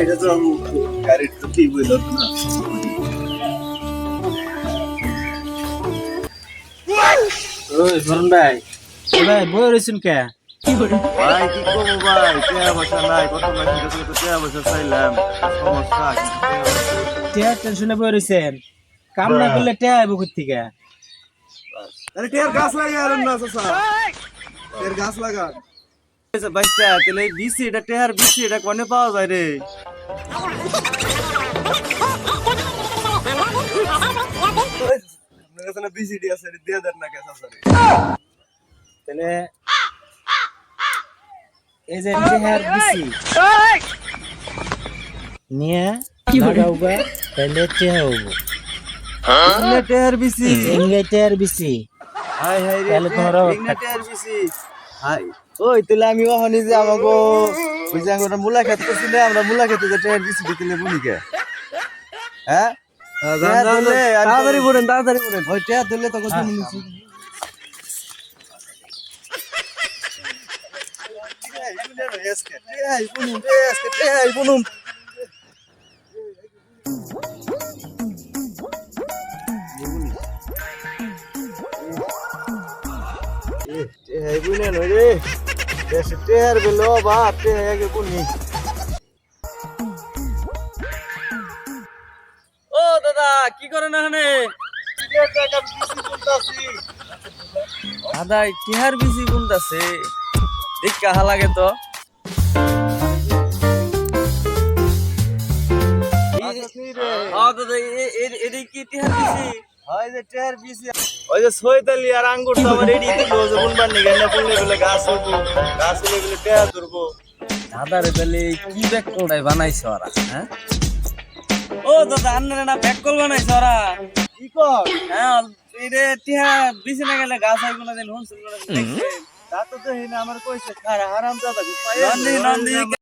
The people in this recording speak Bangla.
এটা তো গাড়ির তো কি বইল না। ওই বরুণ ভাই, ভাই বই রয়েছেন কে? ভাই কি করবো ভাই, টাকা পয়সা নাই, কত মাসের কাছে তো টাকা পয়সা চাইলাম, সমস্যা কিন্তু টাকা পয়সা। টেয়ার টেনশনে বই রয়েছেন, কাম না করলে টেয়া আইব কই থেকে? আরে টের গাছ লাগা আর না চাচা, টের গাছ লাগা বাইস্তা তাহলে বিসি এটা টেহার বিসি এটা কোনে পাওয়া যায় রে? আপনার কাছে না বিসিডি আছে রে, দিয়ে দেন না কে চাচা রে। তাহলে এই যে টেহার বিসি নিয়ে লাগাউবা, তাহলে টেহা হবো। এটা টেহার বিসি, এঙ্গে টেহার বিসি হাই হাই রে, তাহলে তোমরা এটা টেহার বিসি। হাই ওই তাহলে আমি ওখানে যে আমাগো ওই যে আমরা মূলা খেতে করছি না, আমরা মূলা খেতে যে টেহার বিসি দিতে বলি কে? হ্যাঁ তাড়াতাড়ি বলেন, তাড়াতাড়ি বলেন। ওই টেহার দিলে তখন তুমি নিছি ও দাদা কি করেন এখানে? দাদা টিহার বিসি কোনটাছে দেখ কাহা লাগে তো। দাদা এটি কি টিহার বিসি? ওই যে সৈতালি আর আঙ্গুর তো আমার রেডি দিলো যে বুনবার নিগে না বুনলে বলে গাছ হইব, গাছ হইলে বলে টেয়া ধরবো। দাদা রে তাহলে কি ব্যাগ কলটাই বানাইছে ওরা? হ্যাঁ ও দাদা আন্নারে না ব্যাগ কল বানাইছে ওরা। কি কর হ্যাঁ এটা টিহা বিসি না গেলে গাছ হয় কোনোদিন হুনছিল তা তো দেখিনি, আমার কইছে খারা হারাম দাদা নন্দী নন্দী